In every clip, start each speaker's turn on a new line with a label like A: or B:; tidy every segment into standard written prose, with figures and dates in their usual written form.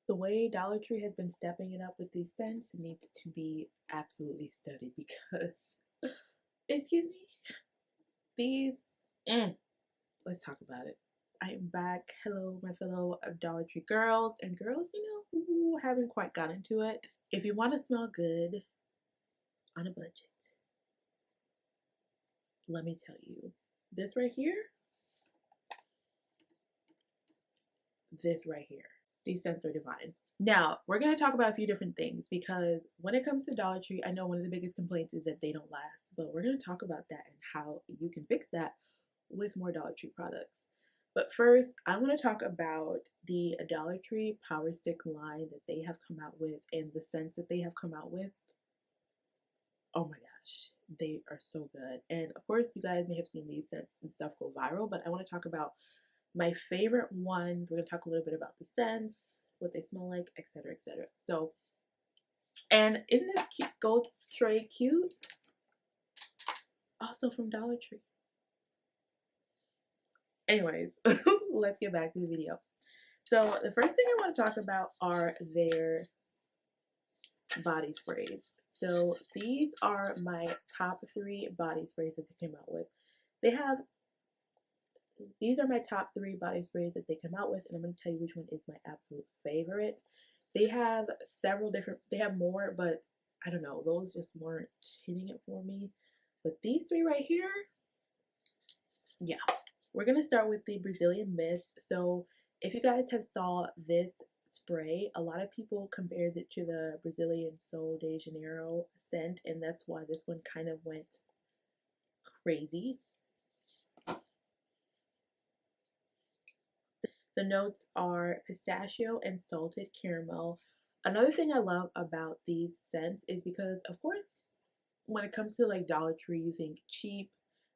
A: The way Dollar Tree has been stepping it up with these scents needs to be absolutely studied because, excuse me, these, mm, let's talk about it. I am back. Hello, my fellow Dollar Tree girls and girls, who haven't quite gotten to it. If you want to smell good on a budget, let me tell you, this right here, this right here, these scents are divine. Now, we're going to talk about a few different things because when it comes to Dollar Tree, I know one of the biggest complaints is that they don't last, but we're going to talk about that and how you can fix that with more Dollar Tree products. But first, I want to talk about the Dollar Tree Power Stick line that they have come out with and the scents that they have come out with. Oh my gosh, they are so good. And of course, you guys may have seen these scents and stuff go viral, but I want to talk about my favorite ones. We're going to talk a little bit about the scents, what they smell like, etc., etc. So, and isn't this cute, gold tray cute? Also from Dollar Tree. Anyways, let's get back to the video. So the first thing I want to talk about are their body sprays. So these are my top 3 body sprays that they came out with. These are my top 3 body sprays that they come out with, and I'm going to tell you which one is my absolute favorite. They have several different, they have more, but I don't know, those just weren't hitting it for me. But these 3 right here, yeah. We're going to start with the Brazilian Mist. So if you guys have saw this spray, a lot of people compared it to the Brazilian Sol de Janeiro scent, and that's why this one kind of went crazy. The notes are pistachio and salted caramel. Another thing I love about these scents is because, of course, when it comes to like Dollar Tree, you think cheap,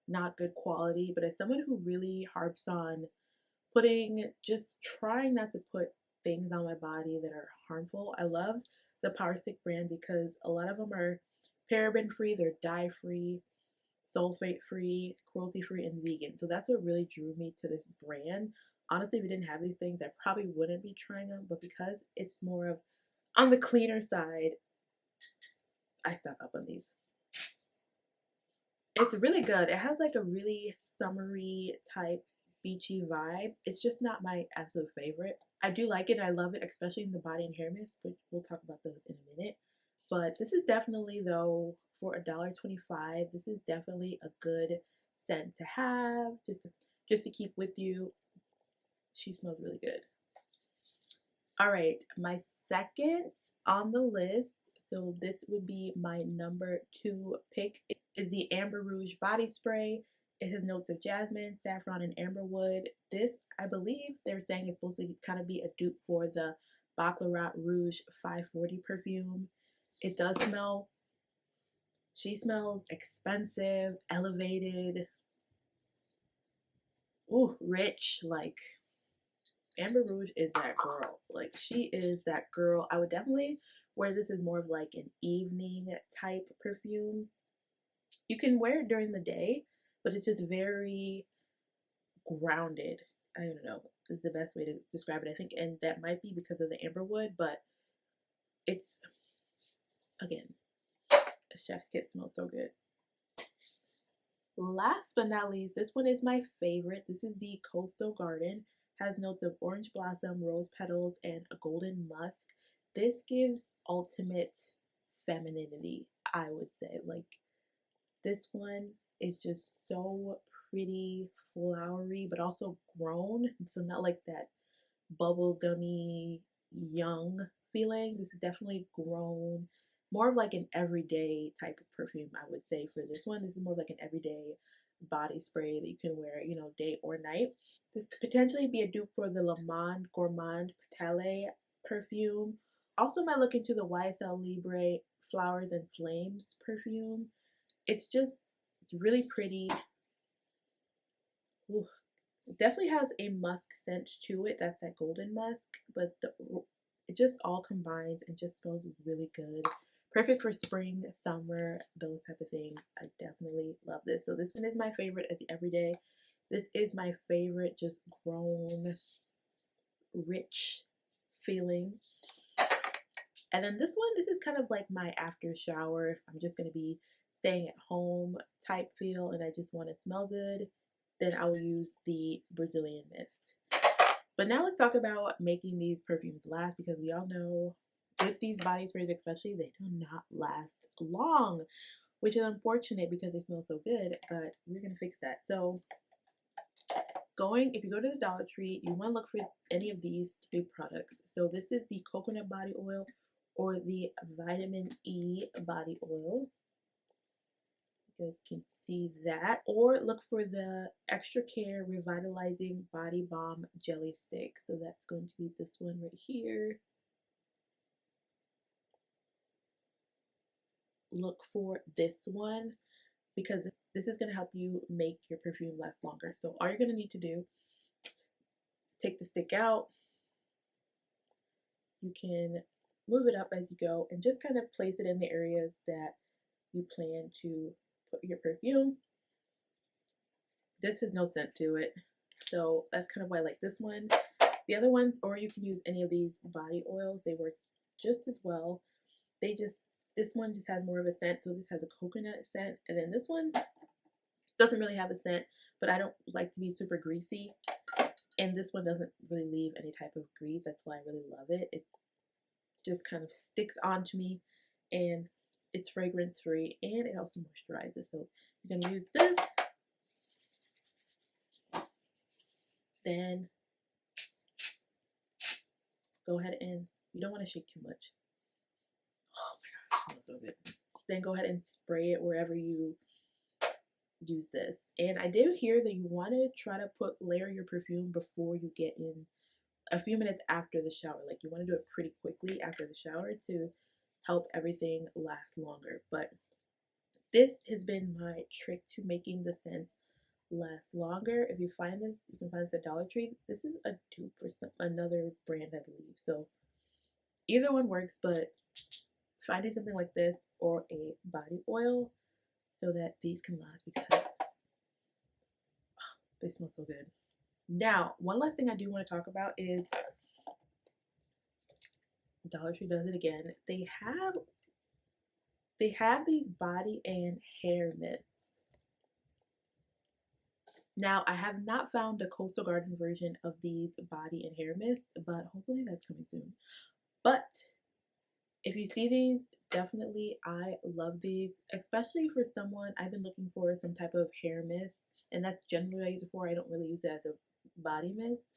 A: not good quality, but as someone who really harps on just trying not to put things on my body that are harmful, I love the Power Stick brand because a lot of them are paraben free, they're dye free, sulfate free, cruelty free, and vegan. So that's what really drew me to this brand. Honestly, if we didn't have these things, I probably wouldn't be trying them, but because it's more of on the cleaner side, I stuck up on these. It's really good. It has like a really summery type beachy vibe. It's just not my absolute favorite. I do like it. I love it, especially in the body and hair mist, but we'll talk about those in a minute. But this is definitely, though, for $1.25, this is definitely a good scent to have, just to keep with you. She smells really good. All right, my second on the list, so this would be my number 2 pick, is the Amber Rouge body spray. It has notes of jasmine, saffron, and amberwood. This, I believe, they're saying is supposed to kind of be a dupe for the Baccarat Rouge 540 perfume. It does smell, she smells expensive, elevated, ooh, rich, like Amber Rouge is that girl. Like, she is that girl. I would definitely wear this as more of like an evening type perfume. You can wear it during the day, but it's just very grounded. I don't know, is the best way to describe it, I think. And that might be because of the amberwood, but it's, again, a chef's kit, smells so good. Last but not least, this one is my favorite. This is the Coastal Garden. Has notes of orange blossom, rose petals, and a golden musk. This gives ultimate femininity, I would say. Like, this one is just so pretty, flowery, but also grown. So not like that bubblegummy young feeling. This is definitely grown. More of like an everyday type of perfume, I would say, for this one. This is more like an everyday body spray that you can wear, day or night. This could potentially be a dupe for the Le Monde Gourmand Petale perfume. Also might look into the YSL Libre Flowers and Flames perfume. It's really pretty. Ooh. It definitely has a musk scent to it. That's that golden musk, but it just all combines and just smells really good. Perfect for spring, summer, those type of things. I definitely love this. So this one is my favorite as the everyday. This is my favorite, just grown, rich feeling. And then this one, this is kind of like my after shower. If I'm just going to be staying at home type feel and I just want to smell good, then I will use the Brazilian Mist. But now let's talk about making these perfumes last, because we all know with these body sprays especially, they do not last long, which is unfortunate because they smell so good, but we're going to fix that. So if you go to the Dollar Tree, you want to look for any of these three products. So this is the coconut body oil or the vitamin E body oil. You guys can see that. Or look for the Extra Care Revitalizing Body Balm Jelly Stick. So that's going to be this one right here. Look for this one because this is going to help you make your perfume last longer. So all you're going to need to do, take the stick out. You can move it up as you go and just kind of place it in the areas that you plan to put your perfume. This has no scent to it, so that's kind of why I like this one. The other ones, or you can use any of these body oils, they work just as well. This one just has more of a scent, so this has a coconut scent, and then this one doesn't really have a scent, but I don't like to be super greasy, and this one doesn't really leave any type of grease. That's why I really love it. It just kind of sticks onto me, and it's fragrance free, and it also moisturizes. So you're gonna use this, then go ahead and, you don't want to shake too much. Oh my gosh, it smells so good. Then go ahead and spray it wherever you use this. And I did hear that you want to try to layer your perfume before you get in, a few minutes after the shower. Like you want to do it pretty quickly after the shower to help everything last longer. But this has been my trick to making the scents last longer. If you find this, you can find this at Dollar Tree. This is a dupe for another brand, I believe. So either one works, but finding something like this or a body oil so that these can last, because they smell so good. Now, one last thing I do want to talk about is Dollar Tree does it again. They have these body and hair mists. Now, I have not found the Coastal Gardens version of these body and hair mists, but hopefully that's coming soon. But if you see these, definitely, I love these, especially for someone, I've been looking for some type of hair mist, and that's generally what I use it for. I don't really use it as a body mist,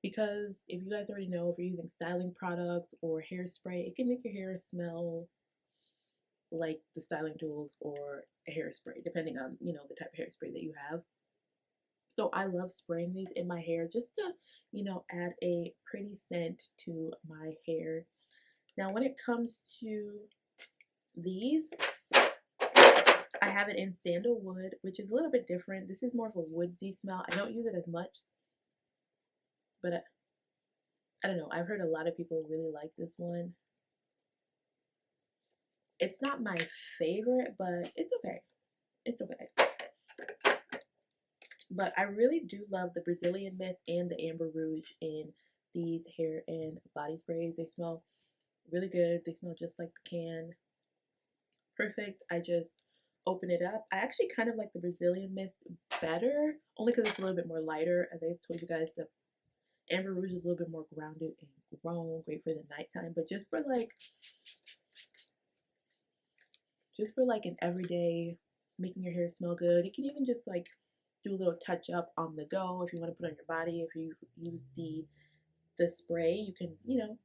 A: because if you guys already know, if you're using styling products or hairspray, it can make your hair smell like the styling tools or a hairspray, depending on, you know, the type of hairspray that you have. So I love spraying these in my hair just to, you know, add a pretty scent to my hair. Now, when it comes to these, I have it in sandalwood, which is a little bit different. This is more of a woodsy smell. I don't use it as much, but I don't know. I've heard a lot of people really like this one. It's not my favorite, but it's okay. It's okay. But I really do love the Brazilian Mist and the Amber Rouge in these hair and body sprays. They smell really good. They smell just like the can. Perfect. I just open it up. I actually kind of like the Brazilian Mist better, only because it's a little bit more lighter. As I told you guys, the Amber Rouge is a little bit more grounded and grown, great for the nighttime. But just for like an everyday, making your hair smell good. You can even just like do a little touch up on the go if you want to put on your body. If you use the spray, you can, you know,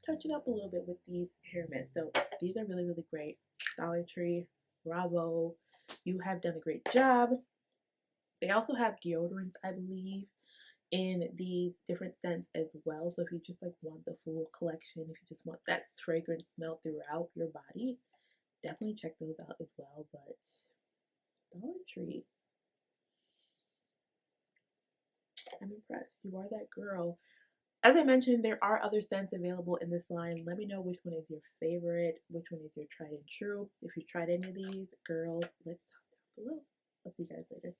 A: touch it up a little bit with these hair mists. So these are really, really great. Dollar Tree, bravo. You have done a great job. They also have deodorants, I believe, in these different scents as well. So if you just like want the full collection, if you just want that fragrance smell throughout your body, definitely check those out as well. But Dollar Tree, I'm impressed. You are that girl. As I mentioned, there are other scents available in this line. Let me know which one is your favorite, which one is your tried and true. If you tried any of these, girls, let's talk down below. I'll see you guys later.